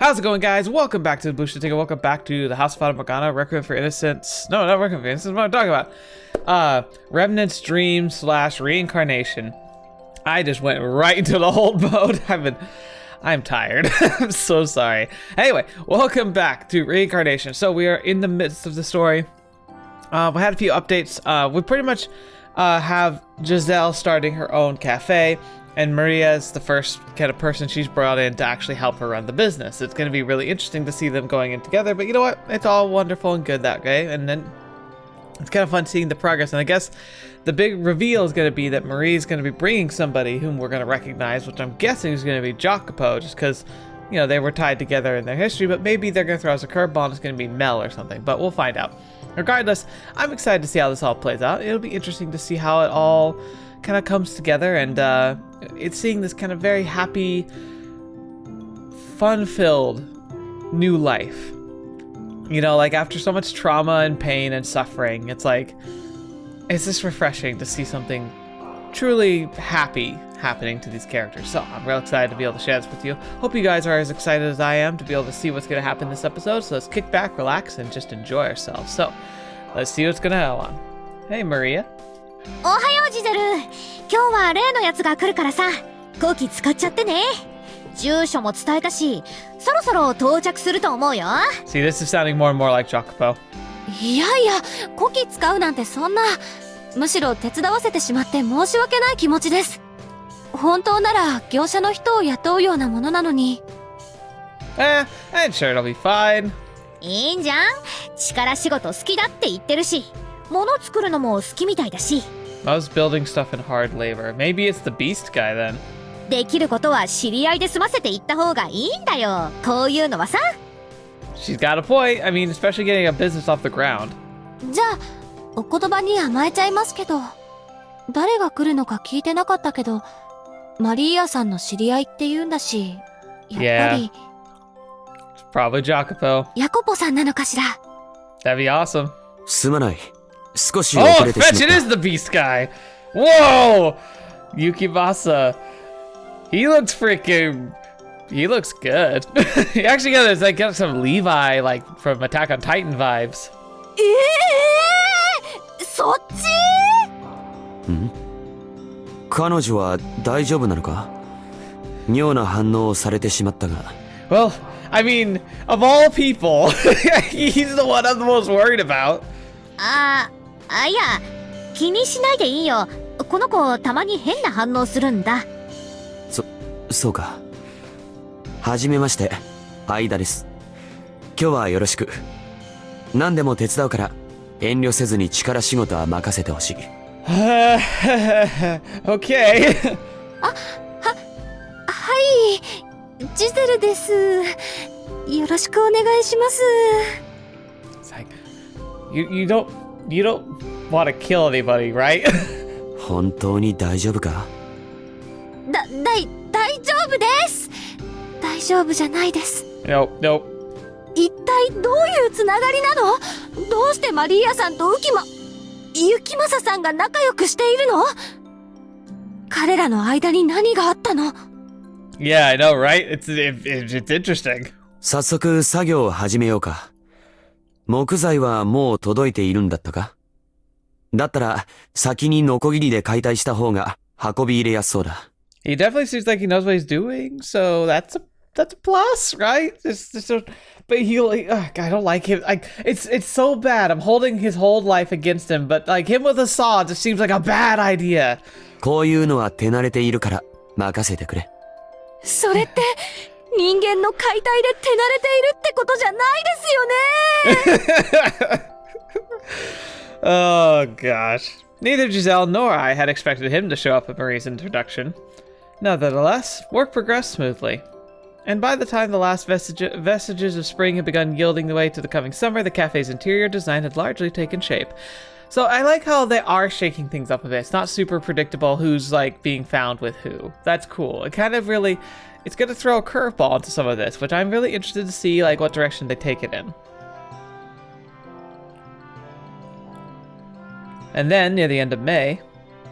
How's it going, guys? Welcome back to TheBlueShifting. Welcome back to the House of Fata Morgana, Requiem for Innocence. No, not Requiem for Innocence. What am I talking about? Revenants Dream / Reincarnation. I just went right into the hold mode. I'm tired. I'm so sorry. Anyway, welcome back to Reincarnation. So we are in the midst of the story. We had a few updates. We pretty much have Giselle starting her own cafe, and Maria's the first kind of person she's brought in to actually help her run the business. It's going to be really interesting to see them going in together, but you know what? It's all wonderful and good that way, and then it's kind of fun seeing the progress. And I guess the big reveal is going to be that Marie's going to be bringing somebody whom we're going to recognize, which I'm guessing is going to be Jacopo, just because, you know, they were tied together in their history, but maybe they're going to throw us a curveball and it's going to be Mell or something, but we'll find out. Regardless, I'm excited to see how this all plays out. It'll be interesting to see how it all kind of comes together, and it's seeing this kind of very happy, fun-filled new life. You know, like after so much trauma and pain and suffering, it's like, it's just refreshing to see something truly happy happening to these characters. So I'm real excited to be able to share this with you. Hope you guys are as excited as I am to be able to see what's going to happen this episode. So let's kick back, relax, and just enjoy ourselves. So let's see what's going to go on. Hey, Maria. おはようジゼル。今日は例のやつが来るからさ、後期使っちゃってね。住所も伝えたし、そろそろ到着すると思うよ。See, this is sounding more and more like Jacopo. いやいや、後期使うなんてそんな。むしろ手伝わせてしまって申し訳ない気持ちです。本当なら業者の人を雇うようなものなのに。I'm sure it'll be fine. いいんじゃん。力仕事好きだって言ってるし。物作るのも好きみたいだし。I was building stuff in hard labor. Maybe it's the beast guy then. できることは知り合いで済ませていった方がいいんだよ。こういうのはさ。She's got a point. I mean, especially getting a business off the ground. じゃあ、お言葉に甘えちゃいますけど、誰が来るのか聞いてなかったけど、マリーアさんの知り合いって言うんだし、やっぱり。It's probably Jacopo. ヤコポさんなのかしら。That'd be awesome. すまない。少し Oh, 遅れてしまった。 fetch! It is the beast guy. Whoa, Yukibasa. He looks freaking. He looks good. He actually got some Levi like from Attack on Titan vibes. そっち？ん？彼女は大丈夫なのか？妙な反応をされてしまったが。Well, I mean, of all people, he's the one I'm the most worried about. いや、気にしないでいいよ。この子たまに変な反応するんだ。そうか。はじめまして、アイダです。今日はよろしく。何でも手伝うから遠慮せずに力仕事は任せてほしい。Okay. はい、ジゼルです。よろしくお願いします。It's like, you don't want to kill anybody, right? 本当に大丈夫か？大丈夫です。大丈夫じゃないです。No. 一体どういうつながりなの？どうしてマリーアさんと雪政さんが仲良くしているの？彼らの間に何があったの？ Yeah, I know, right? It's interesting. 早速作業を始めようか。木材はもう届いているんだったか？だったら先にノコギリで解体した方が運び入れやすそうだ。He definitely seems like he knows what he's doing, so that's a plus, right? But I don't like him. Like it's so bad. I'm holding his whole life against him, but like him with a saw just seems like a bad idea. こういうのは手慣れているから任せてくれ。それって人間の解体で手慣れているってことじゃないですよね。Oh gosh. Neither Giselle nor I had expected him to show up at Marie's introduction. Nevertheless, work progressed smoothly. And by the time the last vestiges of spring had begun yielding the way to the coming summer, the cafe's interior design had largely taken shape. So I like how they are shaking things up a bit. It's not super predictable who's like being found with who. That's cool. It kind of really, it's going to throw a curveball into some of this, which I'm really interested to see like what direction they take it in. And then, near the end of May,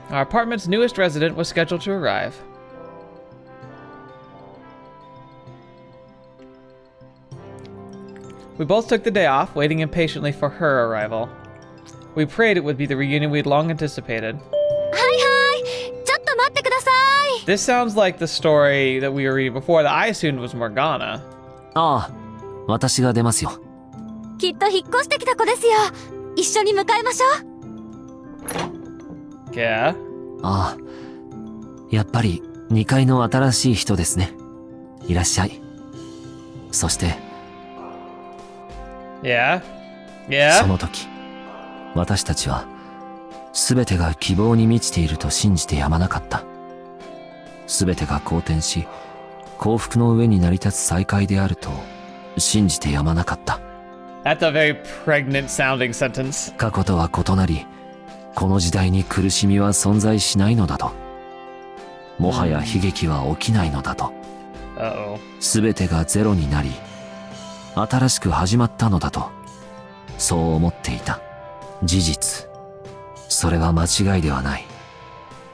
our apartment's newest resident was scheduled to arrive. We both took the day off, waiting impatiently for her arrival. We prayed it would be the reunion we'd long anticipated. はいはい、ちょっと待ってください。 This sounds like the story that we were reading before that I assumed was Morgana. ああ、私が出ますよ。きっと引っ越してきた子ですよ。一緒に向かいましょう。Yeah. ああ、やっぱり2階の新しい人ですね。いらっしゃい。そして、Yeah. Yeah. その時、私たちは全てが希望に満ちていると信じてやまなかった。全てが好転し、幸福の上に成り立つ再会であると信じてやまなかった。That's a very pregnant sounding sentence. 過去とは異なり、この時代に苦しみは存在しないのだと。もはや悲劇は起きないのだと。Uh-oh. 全てがゼロになり、新しく始まったのだと、そう思っていた。事実、それは間違いではない。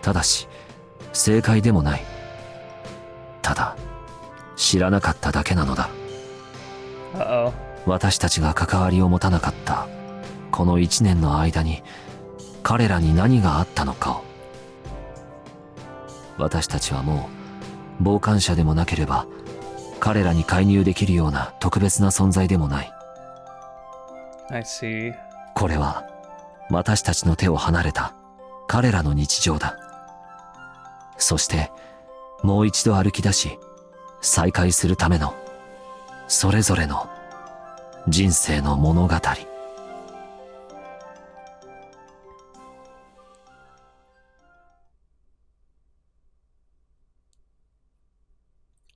ただし、正解でもない。ただ、知らなかっただけなのだ。Uh-oh. 私たちが関わりを持たなかったこの1年の間に彼らに何があったのかを。私たちはもう傍観者でもなければ彼らに介入できるような特別な存在でもない。 I see. これは私たちの手を離れた彼らの日常だ。そしてもう一度歩き出し再会するためのそれぞれの人生の物語。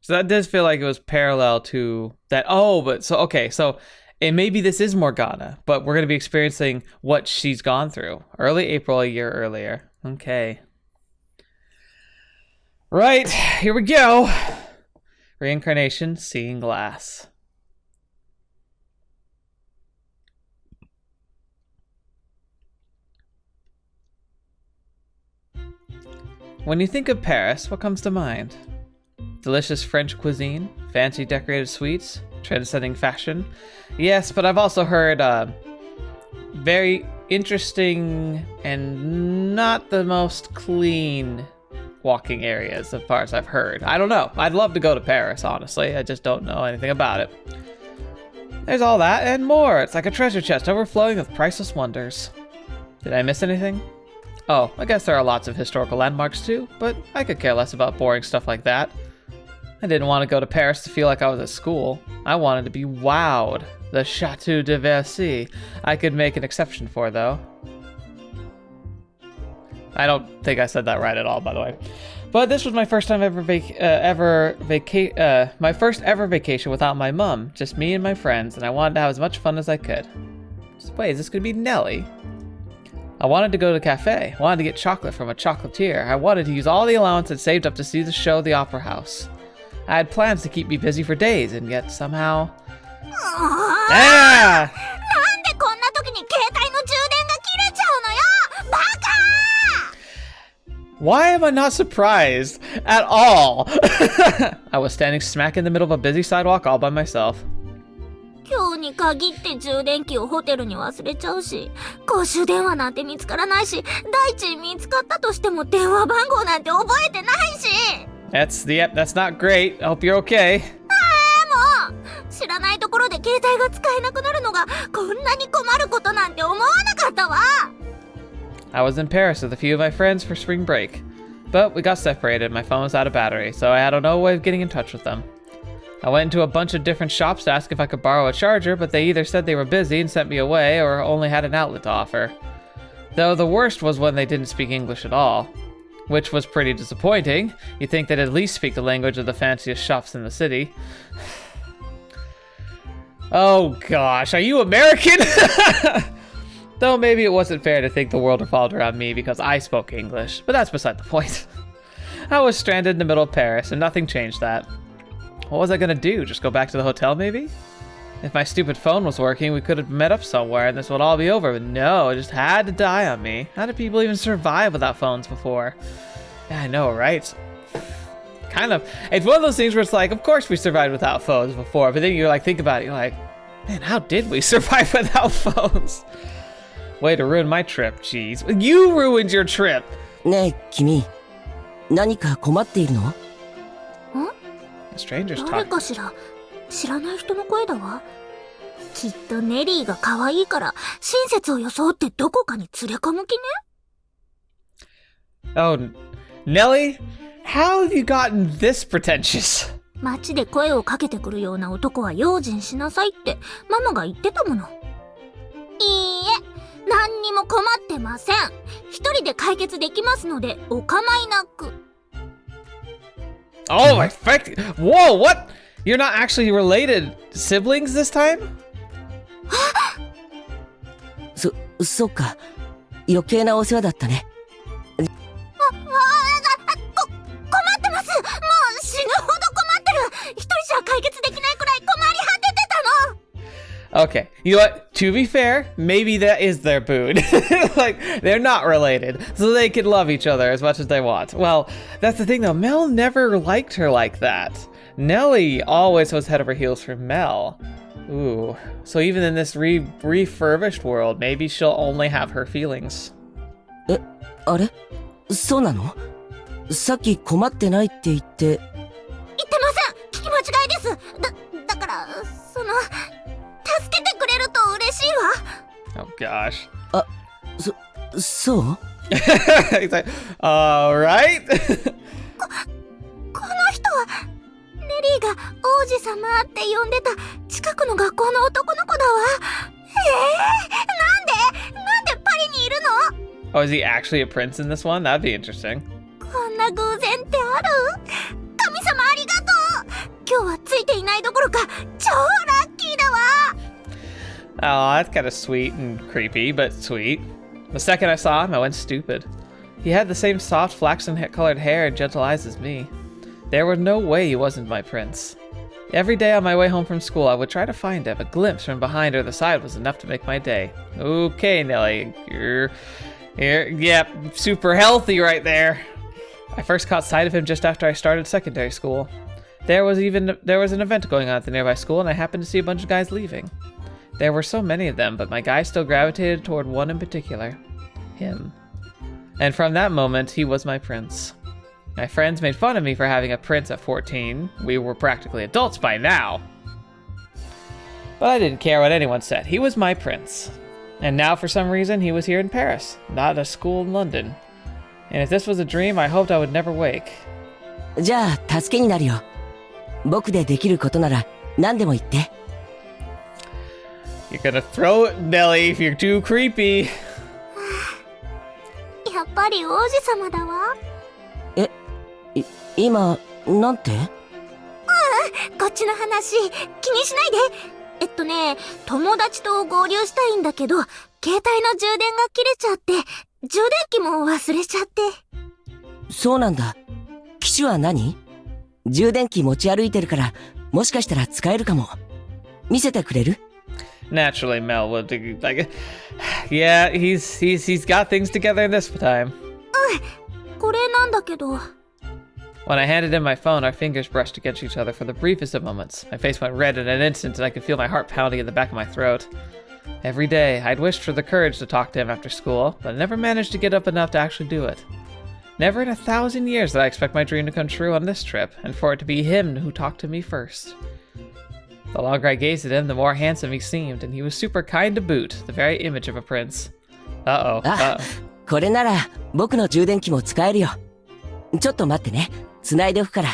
So that does feel like it was parallel to that. Oh, but so, okay, so and maybe this is Morgana, but we're going to be experiencing what she's gone through. Early April, a year earlier. Okay. Right, here we go. Reincarnation, seeing glass. When you think of Paris, what comes to mind? Delicious French cuisine, fancy decorated sweets, transcending fashion. Yes, but I've also heard very interesting and not the most clean walking areas as far as I've heard. I don't know. I'd love to go to Paris, honestly. I just don't know anything about it. There's all that and more. It's like a treasure chest overflowing with priceless wonders. Did I miss anything? Oh, I guess there are lots of historical landmarks too, but I could care less about boring stuff like that. I didn't want to go to Paris to feel like I was at school. I wanted to be wowed. The Chateau de Versailles I could make an exception for, though. I don't think I said that right at all, by the way. But this was my first time ever my first ever vacation without my mum, just me and my friends, and I wanted to have as much fun as I could. Wait, is this gonna be Nellie? I wanted to go to Café. I wanted to get chocolate from a chocolatier. I wanted to use all the allowance I'd saved up to see the show at the Opera House. I had plans to keep me busy for days, and yet somehow... Ah! なんでこんな時に携帯の充電が切れちゃうのよ、バカ！ Why am I not surprised at all? I was standing smack in the middle of a busy sidewalk all by myself. 今日に限って充電器をホテルに忘れちゃうし、公衆電話なんて見つからないし、第一見つかったとしても電話番号なんて覚えてないし。That's not great. I hope you're okay. もう知らないところで携帯が使えなくなるのがこんなに困ることなんて思わなかったわ。I was in Paris with a few of my friends for spring break, but we got separated. My phone was out of battery, so I had no way of getting in touch with them. I went into a bunch of different shops to ask if I could borrow a charger, but they either said they were busy and sent me away or only had an outlet to offer. Though the worst was when they didn't speak English at all, which was pretty disappointing. You'd think they'd at least speak the language of the fanciest shops in the city. Oh gosh, are you American? Though maybe it wasn't fair to think the world revolved around me because I spoke English, but that's beside the point. I was stranded in the middle of Paris, and nothing changed that. What was I gonna do? Just go back to the hotel, maybe? If my stupid phone was working, we could have met up somewhere and this would all be over, but no, it just had to die on me. How did people even survive without phones before? Yeah, I know, right? Kind of. It's one of those things where it's like, of course we survived without phones before, but then you like think about it, you're like, Man, how did we survive without phones? Way to ruin my trip, jeez. You ruined your trip! ねえ君、何か困っているの？ Strangers 誰 talk. かしら？知らない人の声だわ。きっとネリーが可愛いから親切を装ってどこかに連れ込む気ね。 Oh, Nellie? How have you gotten this pretentious? 街で声をかけてくるような男は用心しなさいってママが言ってたもの。いいえ、何にも困ってません。一人で解決できますのでお構いなく。 Oh, my fuck! Whoa, what? You're not actually related siblings this time? そっか。余計なお世話だったね。困ってます。もう死ぬほど困ってる。一人じゃ解決できないくらい困り果ててたの。 Okay, you know what? To be fair, maybe that is their boon. Like, they're not related, so they can love each other as much as they want. Well, that's the thing though, Mell never liked her like that. Nellie always was head over heels for Mell. Ooh, so even in this refurbished world, maybe she'll only have her feelings. あれ？そうなの？さっき困ってないって言って。言ってません。聞き間違いです。だからその助けてくれると嬉しいわ。 Oh gosh. そう？ He's like, alright. この人はネリーが王子様って呼んでた近くの学校の男の子だわ。なんでパリにいるの？ Oh, is he actually a prince in this one? That'd be interesting. こんな偶然ってある？神様ありがとう。今日はついていないどころか超ラッキーだわ。 Oh, that's kind of sweet and creepy, but sweet. The second I saw him, I went stupid. He had the same soft flaxen-colored hair and gentle eyes as me. There was no way he wasn't my prince. Every day on my way home from school, I would try to find him. A glimpse from behind or the side was enough to make my day. Okay, Nellie, you're super healthy right there. I first caught sight of him just after I started secondary school. There was an event going on at the nearby school, and I happened to see a bunch of guys leaving. There were so many of them, but my guy still gravitated toward one in particular. Him. And from that moment, he was my prince. My friends made fun of me for having a prince at 14. We were practically adults by now. But I didn't care what anyone said. He was my prince. And now, for some reason, he was here in Paris, not at a school in London. And if this was a dream, I hoped I would never wake. じゃあ助けになるよ。僕でできることなら何でも言って。You're gonna throw it, Nellie, if you're too creepy. やっぱり王子様だわ。今なんて？こっちの話気にしないで。友達と合流したいんだけど、携帯の充電が切れちゃって、充電器も忘れちゃって。そうなんだ。機種は何？充電器持ち歩いてるから、もしかしたら使えるかも。見せてくれる？ Naturally, Mell would be like, yeah, he's got things together this time. これなんだけど。 When I handed him my phone, our fingers brushed against each other for the briefest of moments. My face went red in an instant, and I could feel my heart pounding in the back of my throat. Every day, I'd wished for the courage to talk to him after school, but I never managed to get up enough to actually do it. Never in 1,000 years did I expect my dream to come true on this trip, and for it to be him who talked to me first. The longer I gazed at him, the more handsome he seemed, and he was super kind to boot, the very image of a prince. Uh-oh. あ、これなら僕の充電器も使えるよ。ちょっと待ってね。繋いでおくから。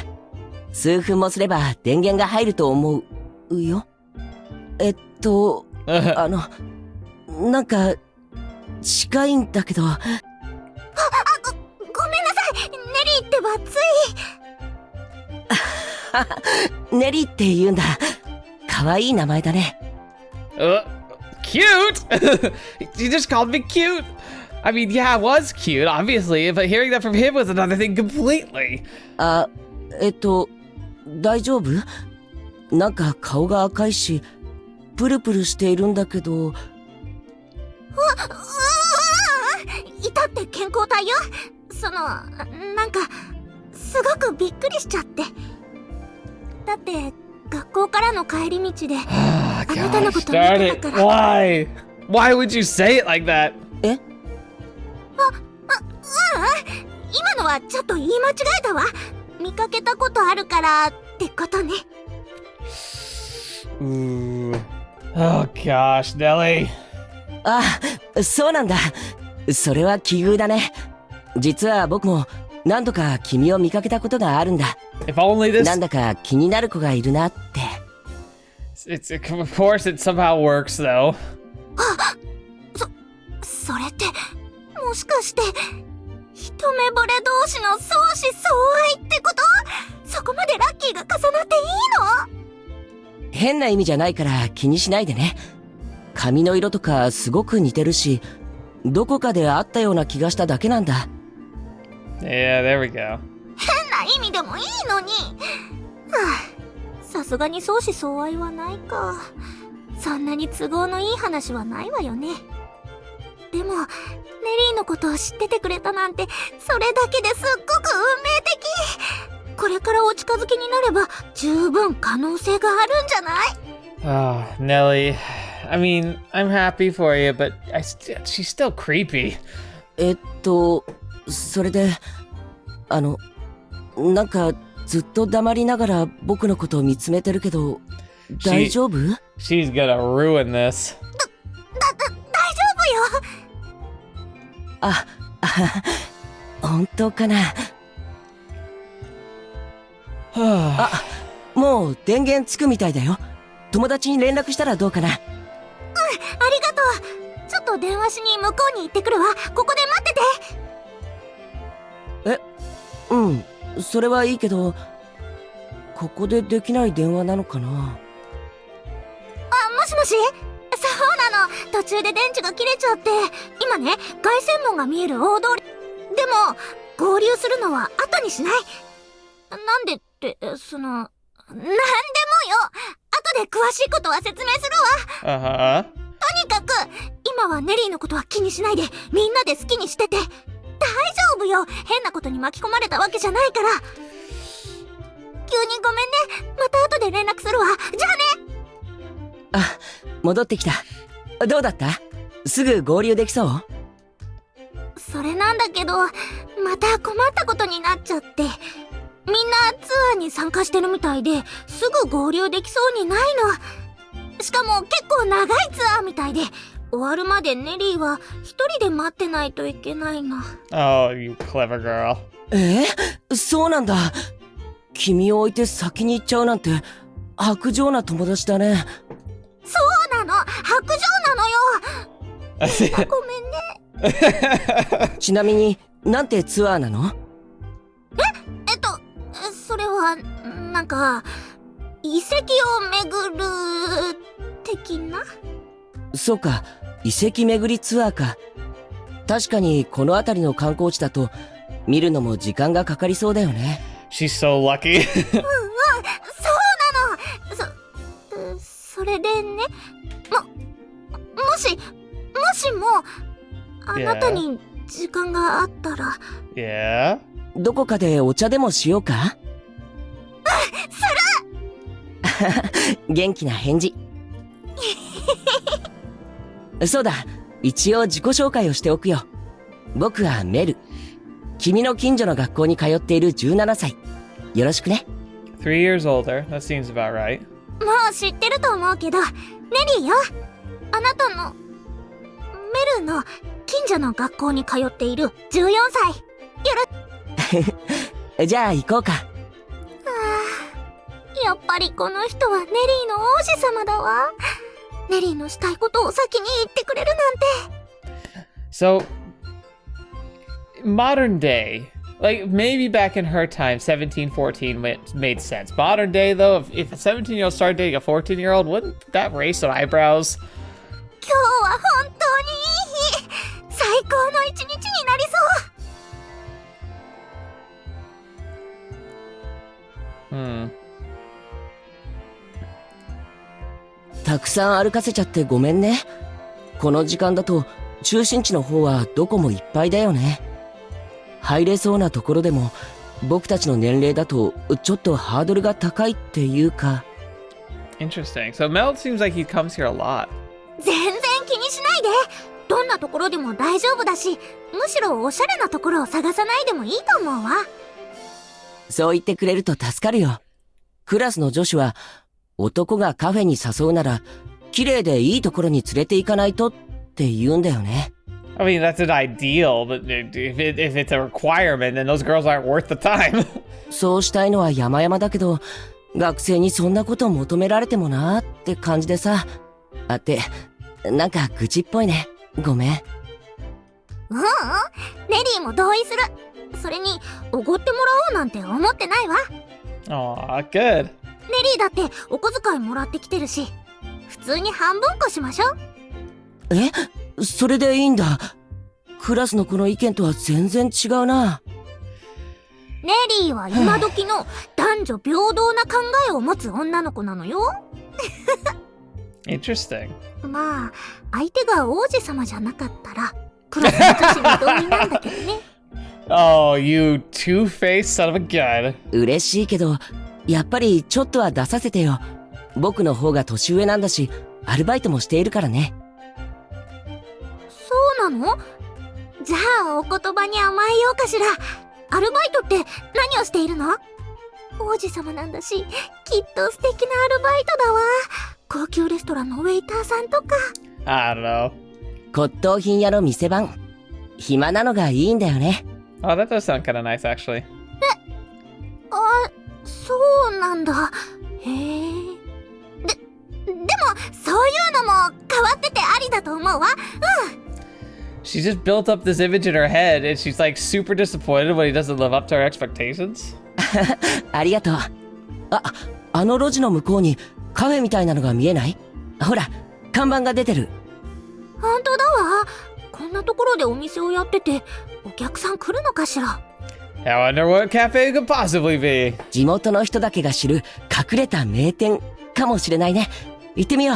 数分もすれば電源が入ると思うよ。なんか近いんだけど。ごめんなさい。ネリーってばつい。ネリーって言うんだ。可愛い名前だね。Cute! You just called me cute! I mean, yeah, it was cute, obviously, but hearing that from him was another thing completely. 大丈夫？なんか顔が赤いし、プルプルしているんだけど。いたって健康体よ。なんか、すごくびっくりしちゃって。だって、学校からの帰り道で Ah, あなたの gosh こと見 darn て it. たから。 Why? Why would you say it like that? え今のはちょっと言い間違えたわ。見かけたことあるからってことね。 Ooh. Oh gosh, Nellie. あ、そうなんだ。それは奇遇だね。実は僕も何度か君を見かけたことがあるんだ。 If only this. なんだか気になる子がいるなって。Of course, it somehow works though. それってもしかして一目惚れ同士の相思相愛ってこと？そこまでラッキーが重なっていいの？変な意味じゃないから気にしないでね。髪の色とかすごく似てるし、どこかで会ったような気がしただけなんだ。Yeah, there we go. 変な意味でもいいのに。さすがに相思相愛はないか。そんなに都合のいい話はないわよね。でもネリーのことを知っててくれたなんて、それだけですっごく運命的。これからお近づきになれば十分可能性があるんじゃない？ Oh, Nellie. I mean, I'm happy for you, but she's still creepy. それで、なんかずっと黙りながら僕のことを見つめてるけど、大丈夫？ She's gonna ruin this. 大丈夫よ。あ、本当かな。あ、もう電源つくみたいだよ。友達に連絡したらどうかな。ありがとう。ちょっと電話しに向こうに行ってくるわ。ここで待ってて。それはいいけど、ここでできない電話なのかな。もしもし？そうなの。途中で電池が切れちゃって、今ね、凱旋門が見える大通り。でも、合流するのは後にしない？なんでって、なんでもよ。後で詳しいことは説明するわ。Uh-huh. とにかく、今はネリーのことは気にしないで、みんなで好きにしてて。大丈夫よ。変なことに巻き込まれたわけじゃないから。急にごめんね。また後で連絡するわ。じゃあね。あ、戻ってきた。どうだった？すぐ合流できそう？それなんだけど、また困ったことになっちゃって。みんなツアーに参加してるみたいで、すぐ合流できそうにないの。しかも結構長いツアーみたいで、終わるまでネリーは一人で待ってないといけないの。Oh, you clever girl. そうなんだ。君を置いて先に行っちゃうなんて、薄情な友達だね。そうなの。薄情なのよ。ごめんね。ちなみに、なんてツアーなの？それは、なんか、遺跡を巡る、的な？そうか、遺跡巡りツアーか。確かにこの辺りの観光地だと見るのも時間がかかりそうだよね。She's so lucky. そうなの。それでね、もしも、あなたに時間があったら。Yeah? どこかでお茶でもしようか？元気な返事。そうだ、一応自己紹介をしておくよ。僕はメル。君の近所の学校に通っている17歳。よろしくね。 3 years older. That seems about right. もう知ってると思うけど、ネリーよ。あなたの、メルの近所の学校に通っている14歳。じゃあ行こうか。やっぱりこの人はネリーの王子様だわ。ネリーのしたいことを先に言ってくれるなんて。So, modern day, like maybe back in her time, 17, 14 made sense. Modern day, though, if a 17-year-old started dating a 14-year-old, wouldn't that raise some eyebrows? 今日は本当にいい日。最高の一日になりそう。たくさん歩かせちゃってごめんね。この時間だと中心地の方はどこもいっぱいだよね。入れそうなところでも僕たちの年齢だとちょっとハードルが高いっていうか。Interesting. So Mel seems like he comes here a lot. 全然気にしないで。どんなところでも大丈夫だし、むしろおしゃれなところを探さないでもいいと思うわ。そう言ってくれると助かるよ。クラスの女子は、男がカフェに誘うなら、綺麗でいいところに連れて行かないとって言うんだよね。I mean, that's an ideal, but if it's a requirement, then those girls aren't worth the time. そうしたいのは山々だけど、学生にそんなことを求められてもなーって感じでさ。あって、なんか愚痴っぽいね。ごめん。ネリーも同意する。それに、おごってもらおうなんて思ってないわ。Aw, good. ネリーだってお小遣いもらってきてるし、普通に半分こしましょう。え？それでいいんだ。クラスの子の意見とは全然違うな。ネリーは今時の男女平等な考えを持つ女の子なのよ。Interesting. まあ、相手が王子様じゃなかったら、クラスの女子に同意なんだけどね。Oh, you two-faced son of a gun. 嬉しいけど、やっぱりちょっとは出させてよ。僕の方が年上なんだし、アルバイトもしているからね。そうなの？じゃあお言葉に甘えようかしら。アルバイトって何をしているの？王子様なんだし、きっと素敵なアルバイトだわ。高級レストランのウェイターさんとか。I don't know. 骨董品屋の店番。暇なのがいいんだよね。Oh, that does sound kind of nice, actually. そうなんだ。へえ。でも、そういうのも変わっててありだと思うわ。She just built up this image in her head, and she's like super disappointed when he doesn't live up to her expectations. ありがとう。あの路地の向こうにカフェみたいなのが見えない？ほら、看板が出てる。本当だわ。こんなところでお店をやってて、お客さん来るのかしら。I wonder what cafe could possibly be. 地元の人だけが知る隠れた名店かもしれないね。行ってみよ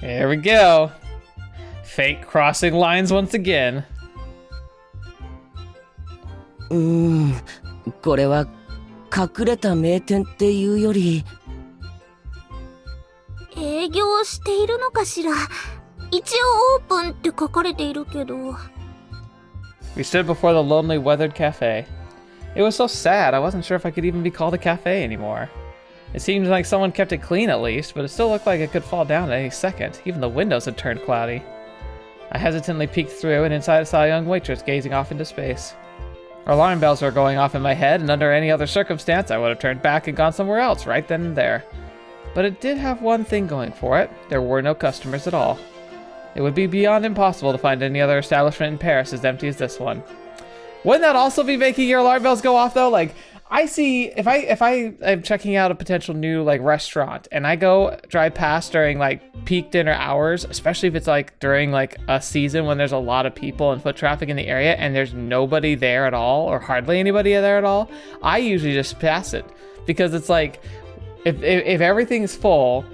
う。Here we go. Fate crossing lines once again. これは隠れた名店っていうより、営業しているのかしら。一応オープンって書かれているけど。We stood before the lonely, weathered cafe. It was so sad, I wasn't sure if I could even be called a cafe anymore. It seemed like someone kept it clean at least, but it still looked like it could fall down at any second. Even the windows had turned cloudy. I hesitantly peeked through, and inside I saw a young waitress gazing off into space. Alarm bells were going off in my head, and under any other circumstance I would have turned back and gone somewhere else right then and there. But it did have one thing going for it. There were no customers at all. It would be beyond impossible to find any other establishment in Paris as empty as this one. Wouldn't that also be making your alarm bells go off though? Like, I see, if I am checking out a potential new like restaurant and I go drive past during like peak dinner hours, especially if it's like during like a season when there's a lot of people and foot traffic in the area and there's nobody there at all or hardly anybody there at all, I usually just pass it because it's like, if everything's full,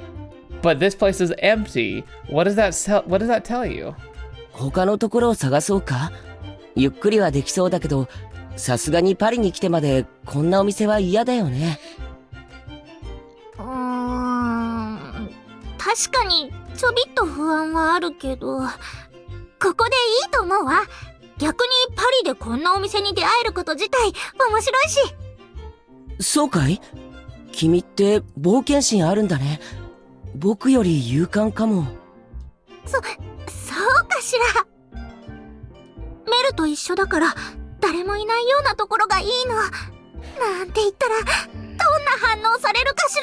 but this place is empty, what does that tell you? 他のところを探そうか？ゆっくりはできそうだけど、さすがにパリに来てまでこんなお店は嫌だよね。確かにちょびっと不安はあるけど、ここでいいと思うわ。逆にパリでこんなお店に出会えること自体面白いし。そうかい？君って冒険心あるんだね。僕より勇敢かも。そうかしら。メルと一緒だから誰もいないようなところがいいの。なんて言ったらどんな反応されるかし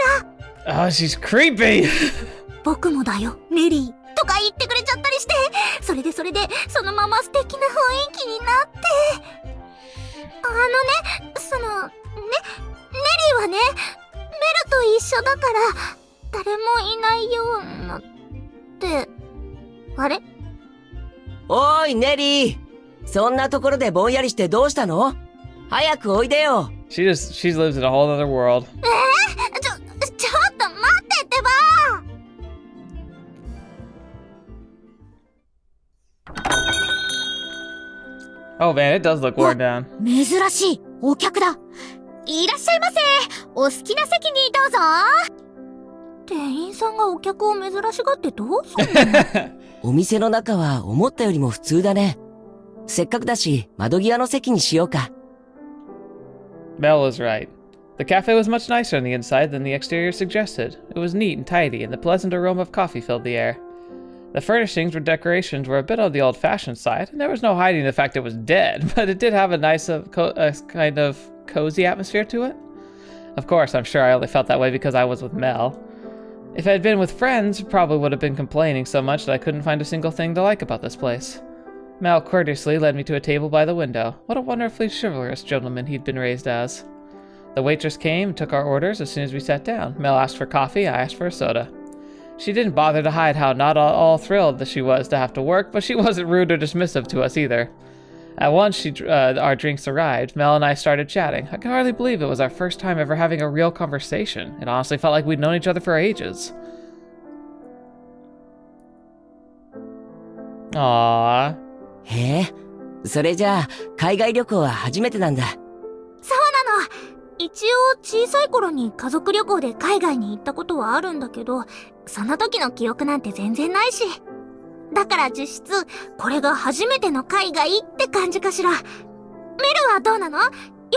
ら。Oh, she's creepy. 僕もだよ、メリーとか言ってくれちゃったりして、それでそのまま素敵な雰囲気になって。ネリーはね、メルと一緒だから誰もいないようなって。あれ？おーい、ネリー。そんなところでぼんやりしてどうしたの？早くおいでよ。She lives in a whole other world. ちょっと待ってってば。Oh man, it does look worn down. 珍しいお客だ。いらっしゃいませ。お好きな席にどうぞ。店員さんがお客を珍しがってどうするの？お店の中は思ったよりも普通だね。せっかくだし、窓際の席にしようか。Mel was right. The cafe was much nicer on the inside than the exterior suggested. It was neat and tidy, and the pleasant aroma of coffee filled the air. The furnishings or decorations were a bit on the old-fashioned side, and there was no hiding the fact it was dead, but it did have a nice kind of cozy atmosphere to it. Of course, I'm sure I only felt that way because I was with Mel. If I had been with friends, I probably would have been complaining so much that I couldn't find a single thing to like about this place. Mel courteously led me to a table by the window. What a wonderfully chivalrous gentleman he'd been raised as. The waitress came and took our orders as soon as we sat down. Mel asked for coffee, I asked for a soda. She didn't bother to hide how not all thrilled that she was to have to work, but she wasn't rude or dismissive to us either. At once our drinks arrived. Mel and I started chatting. I can hardly believe it was our first time ever having a real conversation. It honestly felt like we'd known each other for ages. Aww. へえ、それじゃあ、海外旅行は初めてなんだ。そうなの。一応小さい頃に家族旅行で海外に行ったことはあるんだけど、その時の記憶なんて全然ないし。だから実質、これが初めての海外って感じかしら。メルはどうなの？よ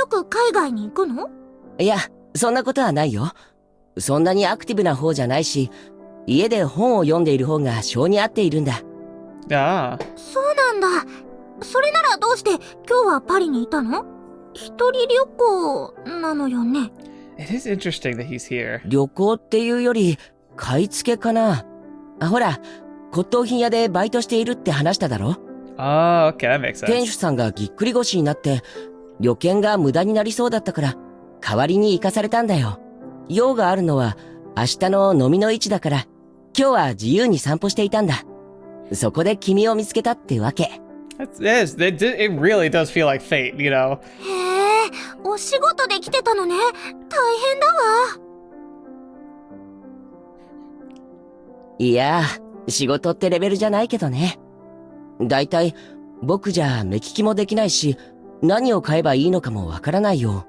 く海外に行くの？いや、そんなことはないよ。そんなにアクティブな方じゃないし、家で本を読んでいる方が性に合っているんだ。Ah. そうなんだ。それならどうして今日はパリにいたの？一人旅行なのよね。It is interesting that he's here. 旅行っていうより、買い付けかな。ほら、骨董品屋でバイトしているって話しただろ？ Oh, okay, that makes sense. 店主さんがぎっくり腰になって、旅券が無駄になりそうだったから、代わりに行かされたんだよ。用があるのは、明日の飲みの位置だから、今日は自由に散歩していたんだ。そこで君を見つけたってわけ。It really does feel like fate, you know? へえ、お仕事で来てたのね。大変だわ。いや、仕事ってレベルじゃないけどね。だいたい、僕じゃ目利きもできないし、何を買えばいいのかもわからないよ。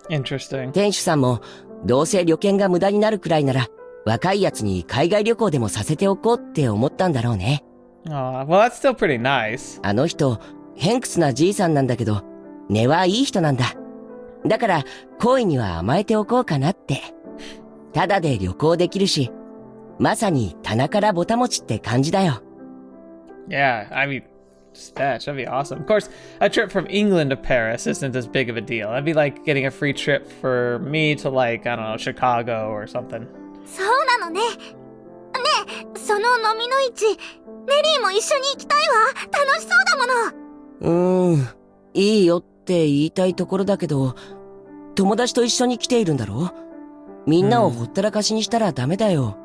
Interesting. 店主さんも、どうせ旅券が無駄になるくらいなら、若いやつに海外旅行でもさせておこうって思ったんだろうね。Aw, well, that's still pretty nice. あの人、偏屈なじいさんなんだけど、根はいい人なんだ。だから、好意には甘えておこうかなって。ただで旅行できるし、まさに棚からぼたもちって感じだよ。Yeah, I mean, that'd be awesome. Of course, a trip from England to Paris isn't as big of a deal. That'd be like getting a free trip for me to like, I don't know, Chicago or something. そうなのね。ねえ、その飲みの市、ネリーも一緒に行きたいわ。楽しそうだもの。いいよって言いたいところだけど、友達と一緒に来ているんだろ？みんなをほったらかしにしたらダメだよ。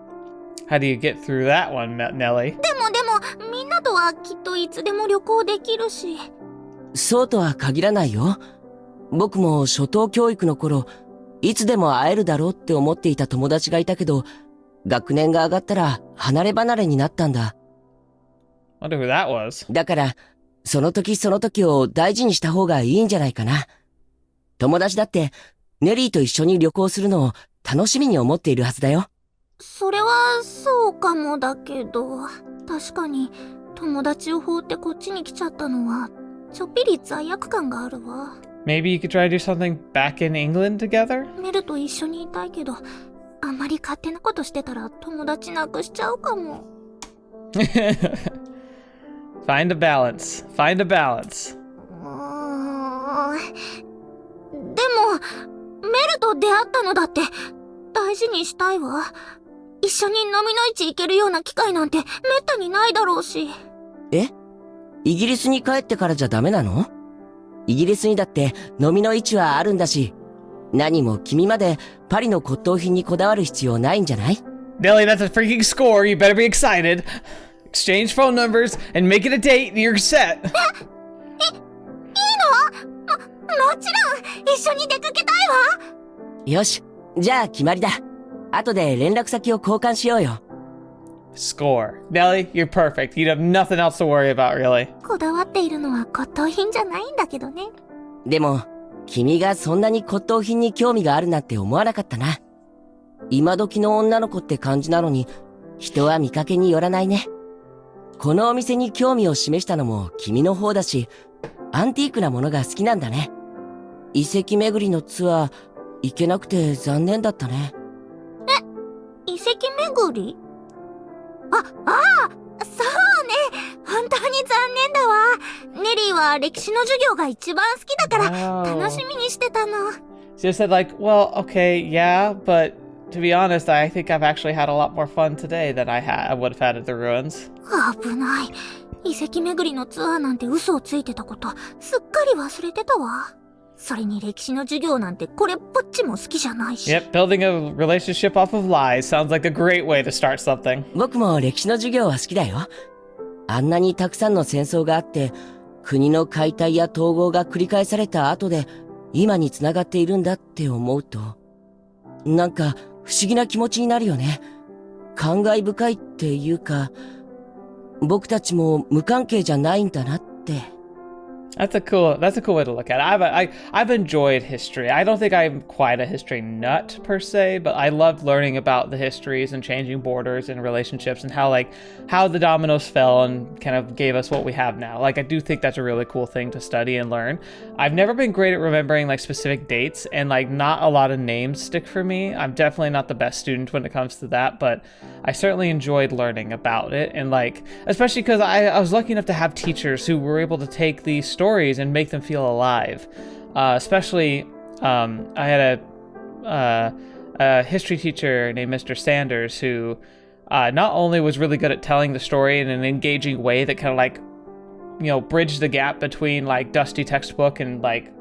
How do you get through that one, Nellie? でも、みんなとはきっといつでも旅行できるし。そうとは限らないよ。僕も初等教育の頃、いつでも会えるだろうって思っていた友達がいたけど、学年が上がったら離れ離れになったんだ。Wonder who that was. だから、その時その時を大事にした方がいいんじゃないかな。友達だって、ネリーと一緒に旅行するのを楽しみに思っているはずだよ。それはそうかもだけど、確かに友達を放ってこっちに来ちゃったのはちょっぴり罪悪感があるわ。Maybe you could try to do something back in England together? メルと一緒にいたいけど、あんまり勝手なことしてたら友達なくしちゃうかも。Find a balance. Find a balance. でも、メルと出会ったのだって大事にしたいわ。一緒に飲みの市行けるような機会なんてめったにないだろうし。え？イギリスに帰ってからじゃダメなの？イギリスにだって飲みの市はあるんだし、何も君までパリの骨董品にこだわる必要ないんじゃない？ Nellie, that's a freaking score. You better be excited. Exchange phone numbers and make it a date and you're set. いいの？もちろん一緒に出かけたいわ。よし、じゃあ決まりだ。後で連絡先を交換しようよ。Score. Nellie, you're perfect. You have nothing else to worry about, really. こだわっているのは骨董品じゃないんだけどね。でも、君がそんなに骨董品に興味があるなんて思わなかったな。今時の女の子って感じなのに、人は見かけによらないね。このお店に興味を示したのも君の方だし、アンティークなものが好きなんだね。遺跡巡りのツアー、行けなくて残念だったね。遺跡巡り？そうね。本当に残念だわ。ネリーは歴史の授業が一番好きだから楽しみにしてたの。She just said like, well, okay, yeah, but to be honest, I think I've actually had a lot more fun today than I would have had at the ruins. 危ない。遺跡巡りのツアーなんて嘘をついてたことすっかり忘れてたわ。それに歴史の授業なんてこれっぽっちも好きじゃないし。Yep, building a relationship off of lies sounds like a great way to start something. 僕も歴史の授業は好きだよ。あんなにたくさんの戦争があって、国の解体や統合が繰り返された後で、今に繋がっているんだって思うと、なんか不思議な気持ちになるよね。感慨深いっていうか、僕たちも無関係じゃないんだなって。That's a cool way to look at it. I've enjoyed history. I don't think I'm quite a history nut per se, but I loved learning about the histories and changing borders and relationships and how the dominoes fell and kind of gave us what we have now. Like, I do think that's a really cool thing to study and learn. I've never been great at remembering like specific dates, and like not a lot of names stick for me. I'm definitely not the best student when it comes to that, but I certainly enjoyed learning about it, and like, especially because I was lucky enough to have teachers who were able to take these stories and make them feel alive. Especially, I had a history teacher named Mr. Sanders who not only was really good at telling the story in an engaging way that kind of like, you know, bridged the gap between like dusty textbook and like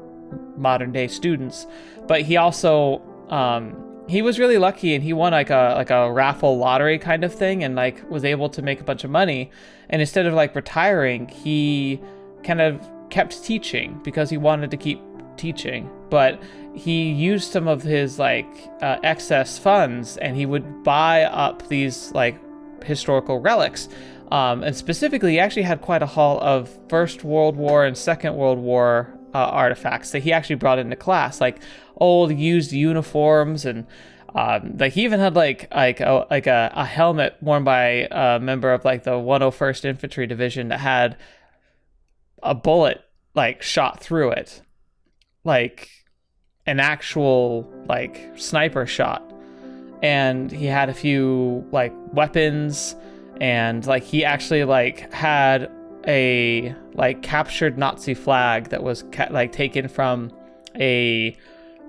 modern day students, but he also he was really lucky and he won like a raffle lottery kind of thing and like was able to make a bunch of money, and instead of like retiring, he kind of kept teaching because he wanted to keep teaching, but he used some of his like excess funds and he would buy up these like historical relics, and specifically he actually had quite a haul of First World War and Second World War artifacts that he actually brought into class, like old used uniforms, and like he even had like a helmet worn by a member of like the 101st Infantry Division that had a bullet like shot through it, like an actual like sniper shot. And he had a few like weapons, and like he actually like had a like captured Nazi flag that was like taken from it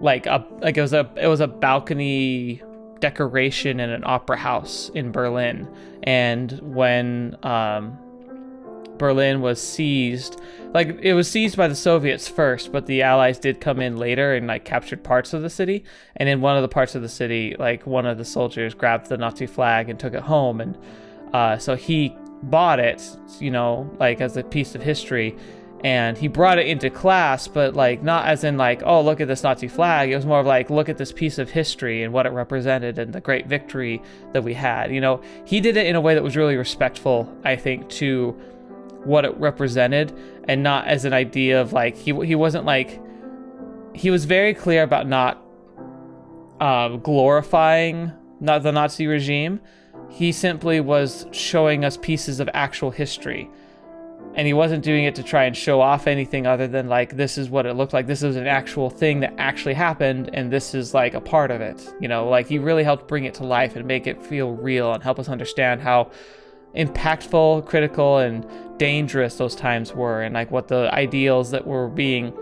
was a balcony decoration in an opera house in Berlin. And when Berlin was seized, like it was seized by the Soviets first, but the Allies did come in later and like captured parts of the city. And in one of the parts of the city, like one of the soldiers grabbed the Nazi flag and took it home, and so he bought it, you know, like as a piece of history, and he brought it into class, but like not as in like, oh, look at this Nazi flag. It was more of like, look at this piece of history and what it represented and the great victory that we had. You know, he did it in a way that was really respectful, I think, to what it represented, and not as an idea of like, he wasn't like, he was very clear about not glorifying not the Nazi regime. He simply was showing us pieces of actual history, and he wasn't doing it to try and show off anything other than like, this is what it looked like, this is an actual thing that actually happened, and this is like a part of it. You know, like he really helped bring it to life and make it feel real and help us understand how impactful, critical, and dangerous those times were, and like what the ideals that were being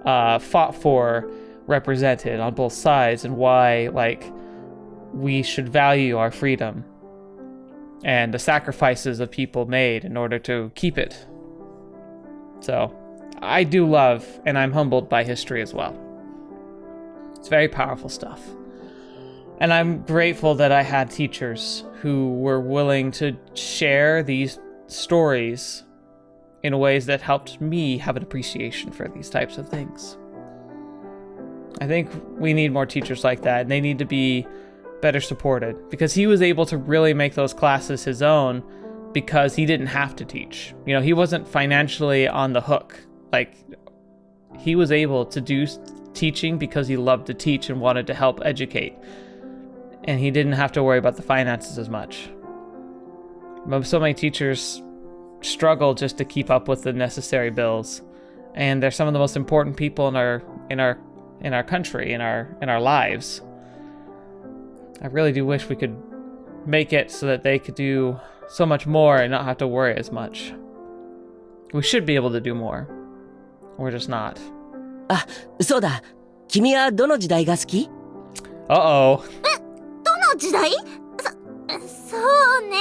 fought for represented on both sides, and why like we should value our freedom and the sacrifices of people made in order to keep it. So I do love, and I'm humbled by history as well. It's very powerful stuff. And I'm grateful that I had teachers who were willing to share these stories in ways that helped me have an appreciation for these types of things. I think we need more teachers like that, and they need to be better supported, because he was able to really make those classes his own because he didn't have to teach. You know, he wasn't financially on the hook. Like, he was able to do teaching because he loved to teach and wanted to help educate. and he didn't have to worry about the finances as much. But so many teachers struggle just to keep up with the necessary bills, and they're some of the most important people in our country, in our lives. I really do wish we could make it so that they could do so much more and not have to worry as much. We should be able to do more. We're just not. あ、そうだ。君はどの時代が好き？ Uh-oh. どの時代？そうね。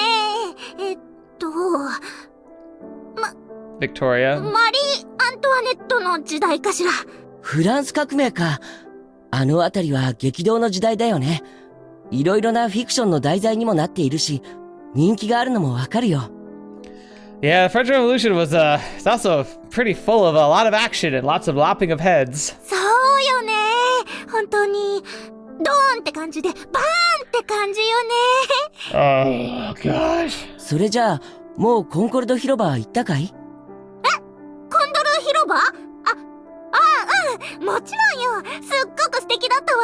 Victoria? マリー・アントワネットの時代かしら。フランス革命か。あのあたりは激動の時代だよね。いろいろなフィクションの題材にもなっているし、人気があるのもわかるよ。Yeah, the French Revolution was it's also pretty full of a lot of action and lots of lopping of heads. そうよね。本当にドーンって感じでバーンって感じよね。Oh gosh. それじゃあもうコンコルド広場行ったかい？コンドル広場？うん、もちろんよ。すっごく素敵だったわ。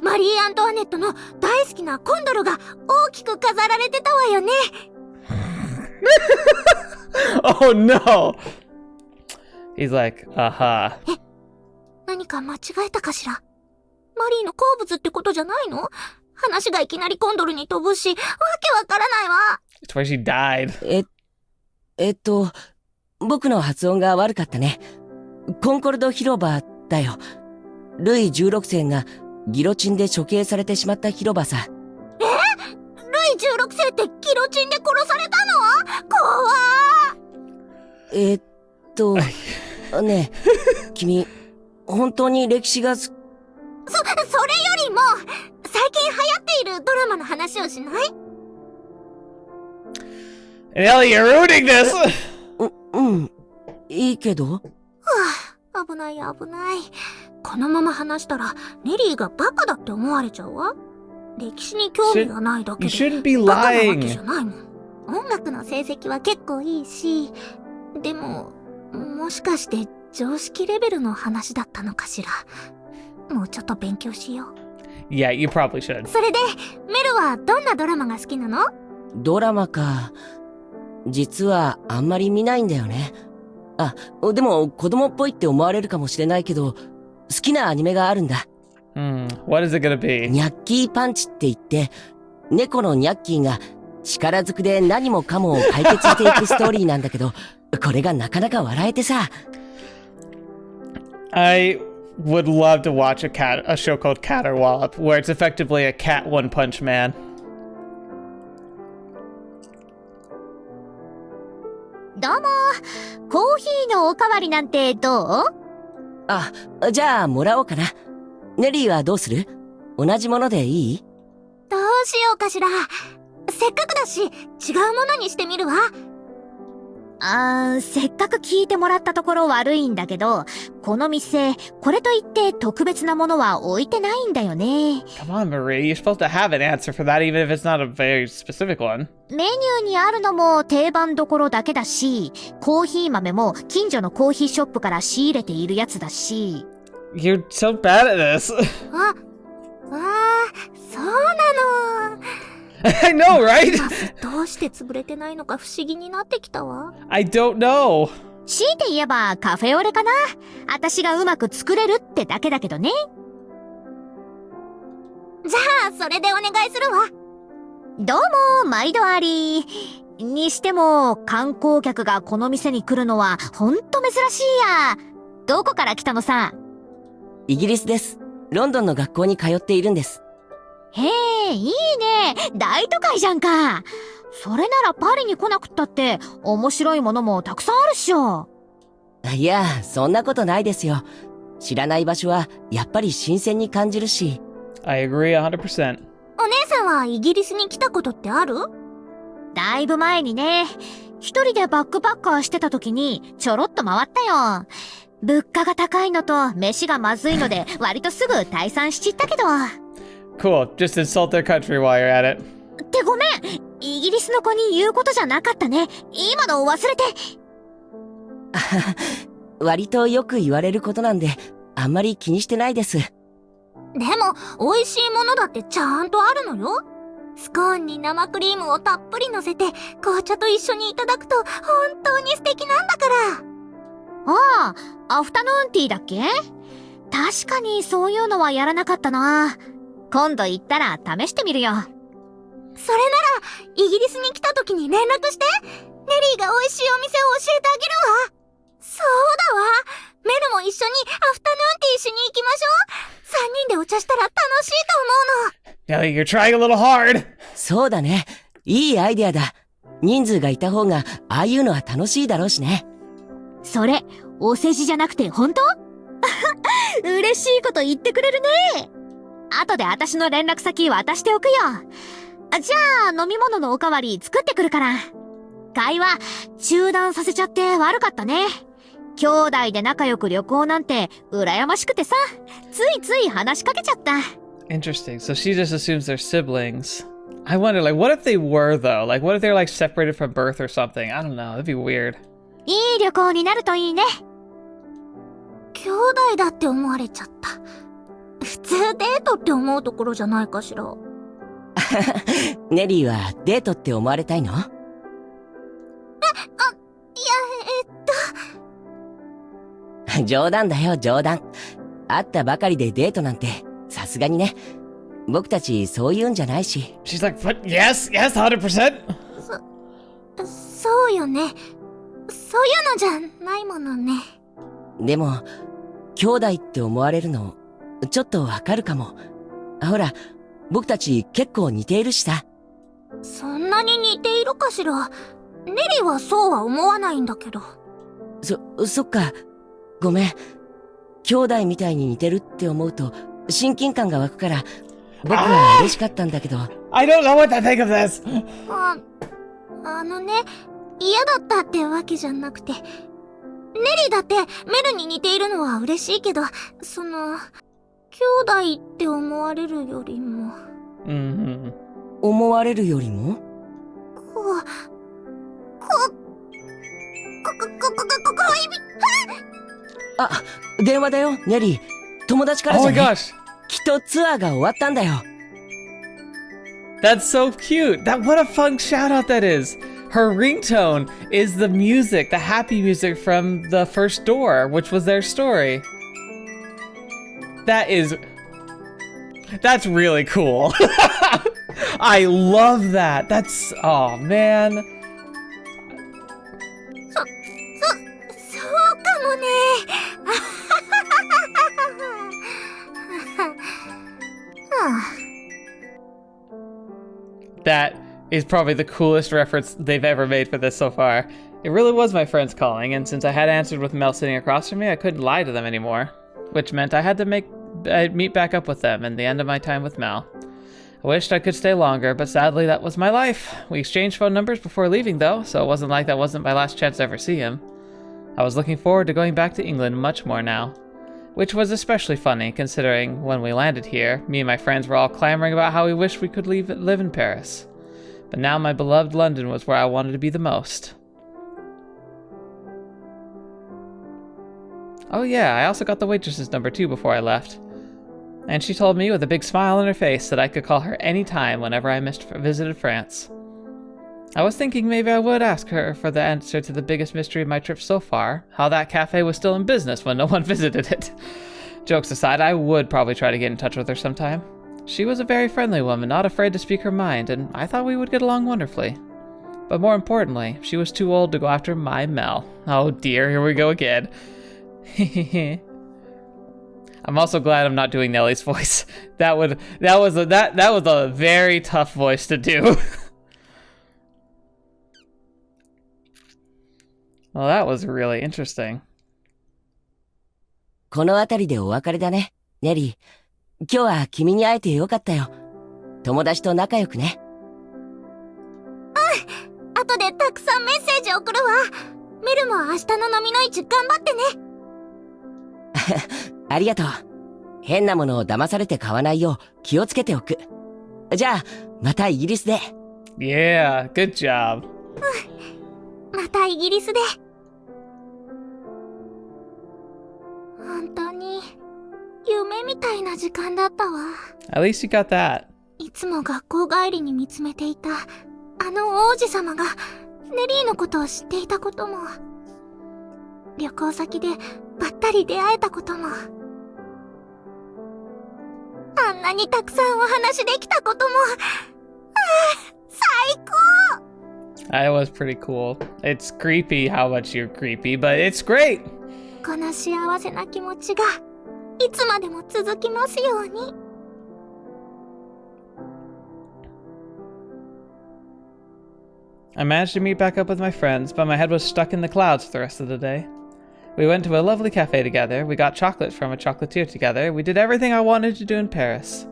マリー・アントワネットの大好きなコンドルが大きく飾られてたわよね。Oh no! He's like, aha. 何か間違えたかしら。マリーの好物ってことじゃないの？話がいきなりコンドルに飛ぶし、わけわからないわ。It's where she died. 僕の発音が悪かったね。コンコルド広場だよ。ルイ16世がギロチンで処刑されてしまった広場さ。ルイ16世ってギロチンで殺されたの？怖ー。ねえ、君、本当に歴史がそれよりも、最近流行っているドラマの話をしない？ Nellie, you're ruining this! うん、いいけど。危ない危ない。このまま話したら、ネリーがバカだって思われちゃうわ。歴史に興味がないだけ You で、 shouldn't be バカなわけじゃ lying. ないもん。音楽の成績は結構いいし、でも、もしかして常識レベルの話だったのかしら。もうちょっと勉強しよう。Yeah, you probably should. それで、メルはどんなドラマが好きなの？ドラマか。実はあんまり見ないんだよね。あ、でも子供っぽいって思われるかもしれないけど、好きなアニメがあるんだ。What is it gonna be? ニャッキーパンチって言って、猫のニャッキーが力ずくで何もかもを解決していくストーリーなんだけど、これがなかなか笑えてさ。I would love to watch a show called Caterwallop, where it's effectively a cat one punch man. どうも、コーヒーのおかわりなんてどう？あ、じゃあもらおうかな。ネリーはどうする？同じものでいい？どうしようかしら。せっかくだし、違うものにしてみるわ。せっかく聞いてもらったところ悪いんだけど、この店、これといって特別なものは置いてないんだよね。Come on, Marie. You're supposed to have an answer for that, even if it's not a very specific one. メニューにあるのも定番どころだけだし、コーヒー豆も近所のコーヒーショップから仕入れているやつだし。You're so bad at this. そうなの。I know, right? どうして潰れてないのか不思議になってきたわ。I don't know. 強いて言えばカフェオレかな。私がうまく作れるってだけだけどね。じゃあ、それでお願いするわ。どうも、毎度あり。にしても、観光客がこの店に来るのはほんと珍しいや。どこから来たのさ？イギリスです。ロンドンの学校に通っているんです。へえ、いいね。大都会じゃんか。それならパリに来なくったって面白いものもたくさんあるっしょ。いや、そんなことないですよ。知らない場所はやっぱり新鮮に感じるし。I agree 100%. お姉さんはイギリスに来たことってある？だいぶ前にね。一人でバックパッカーしてた時にちょろっと回ったよ。物価が高いのと飯がまずいので割とすぐ退散しちったけど。Cool. Just insult their country while you're at it. ってごめん。イギリスの子に言うことじゃなかったね。今の忘れて。割とよく言われることなんで、あんまり気にしてないです。でも、美味しいものだってちゃんとあるのよ。スコーンに生クリームをたっぷり乗せて、紅茶と一緒にいただくと、本当に素敵なんだから。ああ、アフタヌーンティーだっけ？確かにそういうのはやらなかったな。今度行ったら試してみるよ。それなら、イギリスに来た時に連絡して、ネリーが美味しいお店を教えてあげるわ。そうだわ。メルも一緒にアフタヌーンティーしに行きましょう。3人でお茶したら楽しいと思うの。Nellie, you're trying a little hard. そうだね。いいアイデアだ。人数がいた方が、ああいうのは楽しいだろうしね。それ、お世辞じゃなくて本当？嬉しいこと言ってくれるね。後で私の連絡先渡しておくよ。じゃあ、飲み物のおかわり作ってくるから。会話、中断させちゃって悪かったね。兄弟で仲良く旅行なんて、羨ましくてさ、ついつい話しかけちゃった。Interesting. So she just assumes they're siblings. I wonder, like, what if they were, though? Like, what if they're, like, separated from birth or something? I don't know. That'd be weird. いい旅行になるといいね。兄弟だって思われちゃった。普通デートって思うところじゃないかしら。ネリーはデートって思われたいの？冗談だよ、冗談。会ったばかりでデートなんて、さすがにね。僕たちそういうんじゃないし。She's like, "What? Yes, yes, 100%." そうよね。そういうのじゃないものね。でも、兄弟って思われるの、ちょっとわかるかも。ほら、僕たち結構似ているしさ。そんなに似ているかしら。ネリーはそうは思わないんだけど。そっか。ごめん。兄弟みたいに似てるって思うと、親近感が湧くから、僕は嬉しかったんだけど。I don't know what to think of this. あのね、嫌だったってわけじゃなくて、ネリーだってメルに似ているのは嬉しいけど、その、兄弟って思われるよりも。Mm-hmm. 思われるよりも？あ、電話だよ、ネリー。友達からじ Oh ゃ my ない？ gosh. きっとツアーが終わったんだよ。That's so cute. What a fun shout out that is. Her ringtone is the music, the happy music from the first door, which was their story. That's really cool. I love that. Oh man. そうかもね。That is probably the coolest reference they've ever made for this so far. It really was my friends calling, and since I had answered with Mell sitting across from me, I couldn't lie to them anymore, which meant I had to meet back up with them in the end of my time with Mell. I wished I could stay longer, but sadly that was my life. We exchanged phone numbers before leaving though, so it wasn't like that wasn't my last chance to ever see him. I was looking forward to going back to England much more now. Which was especially funny, considering when we landed here, me and my friends were all clamoring about how we wished we could live in Paris. But now my beloved London was where I wanted to be the most. Oh yeah, I also got the waitress's number too before I left. And she told me with a big smile on her face that I could call her any time whenever I visited France. I was thinking maybe I would ask her for the answer to the biggest mystery of my trip so far, how that cafe was still in business when no one visited it. Jokes aside, I would probably try to get in touch with her sometime. She was a very friendly woman, not afraid to speak her mind, and I thought we would get along wonderfully. But more importantly, she was too old to go after my Mell. Oh dear, here we go again. I'm also glad I'm not doing Nellie's voice. That was a very tough voice to do. Well, that was really interesting. この辺りでお別れだね、ネリー。今日は君に会えてよかったよ。友達と仲良くね。後でたくさんメッセージ送るわ。メルも明日の飲みの市頑張ってね。ありがとう。変なものを騙されて買わないよう気をつけておく。じゃあ、またイギリスで。Yeah, good job. またイギリスで。本当に夢えみたいな時間だったわ。 At least you got that. いつも学校帰りに見つめていたあの王子様がネリーのことを知っていたことも、旅行先でばったり出会えたことも、あんなにたくさんお話できたことも、最高。 That was pretty cool. It's creepy how much you're creepy, but it's great. この幸せな気持ちがいつまでも続きますように。I managed to meet back up with my friends, but my head was stuck in the clouds for the rest of the day. We went to a lovely cafe together, we got chocolate from a chocolatier together, we did everything I wanted to do in Paris.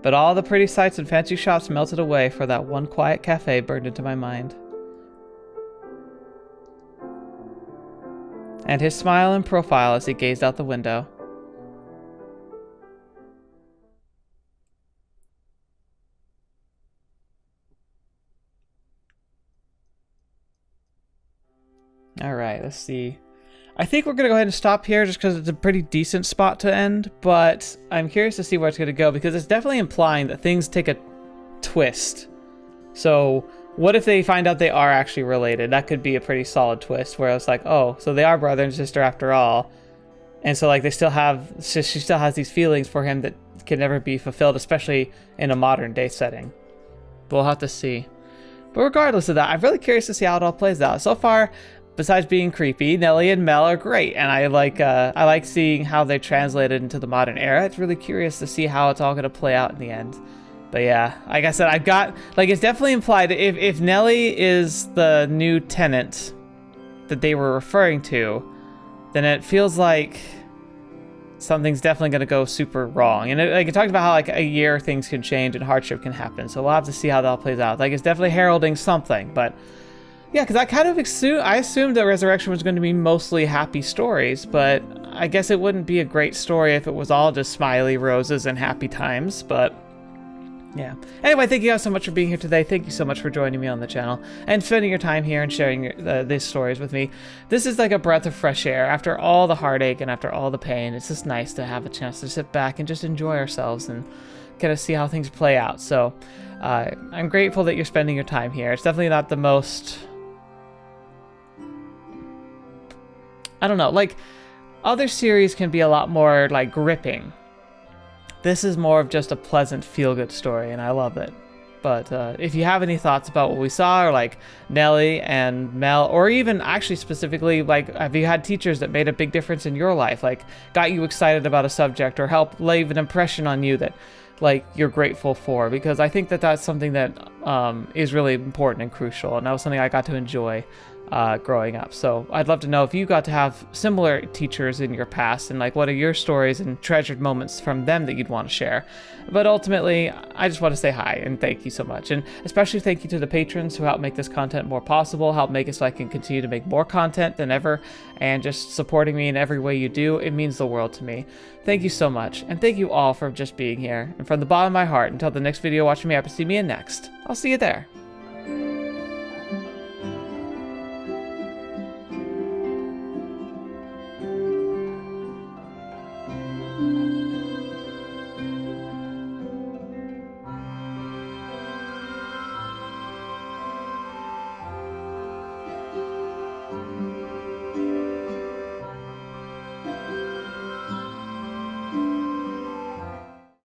But all the pretty sights and fancy shops melted away for that one quiet cafe burned into my mind. And his smile and profile as he gazed out the window. Alright, let's see. I think we're going to go ahead and stop here just because it's a pretty decent spot to end, but I'm curious to see where it's going to go because it's definitely implying that things take a twist. So what if they find out they are actually related? That could be a pretty solid twist where it's like, oh, so they are brother and sister after all. And so like they still have, she still has these feelings for him that can never be fulfilled, especially in a modern day setting. But we'll have to see. But regardless of that, I'm really curious to see how it all plays out. So far, besides being creepy, Nellie and Mell are great, and I like seeing how they translated into the modern era. It's really curious to see how it's all gonna play out in the end. But yeah, like I said, I've got, like, it's definitely implied if Nellie is the new tenant that they were referring to, then it feels like something's definitely gonna go super wrong. And it talked about how like a year things can change and hardship can happen. So we'll have to see how that all plays out. Like it's definitely heralding something, but. Yeah, because I kind of assumed that Resurrection was going to be mostly happy stories, but I guess it wouldn't be a great story if it was all just smiley roses and happy times, but yeah. Anyway, thank you guys so much for being here today. Thank you so much for joining me on the channel and spending your time here and sharing these stories with me. This is like a breath of fresh air. After all the heartache and after all the pain, it's just nice to have a chance to sit back and just enjoy ourselves and kind of see how things play out. So I'm grateful that you're spending your time here. It's definitely not the most... I don't know, like, other series can be a lot more, like, gripping. This is more of just a pleasant, feel-good story, and I love it. But if you have any thoughts about what we saw, or, like, Nellie and Mell, or even, actually, specifically, like, have you had teachers that made a big difference in your life, like, got you excited about a subject, or helped leave an impression on you that, like, you're grateful for? Because I think that that's something that is really important and crucial, and that was something I got to enjoy growing up. So I'd love to know if you got to have similar teachers in your past and like what are your stories and treasured moments from them that you'd want to share. But ultimately, I just want to say hi and thank you so much. And especially thank you to the patrons who help make this content more possible, help make it so I can continue to make more content than ever, and just supporting me in every way you do. It means the world to me. Thank you so much. And thank you all for just being here. And from the bottom of my heart, until the next video watching me up and see me in next, I'll see you there.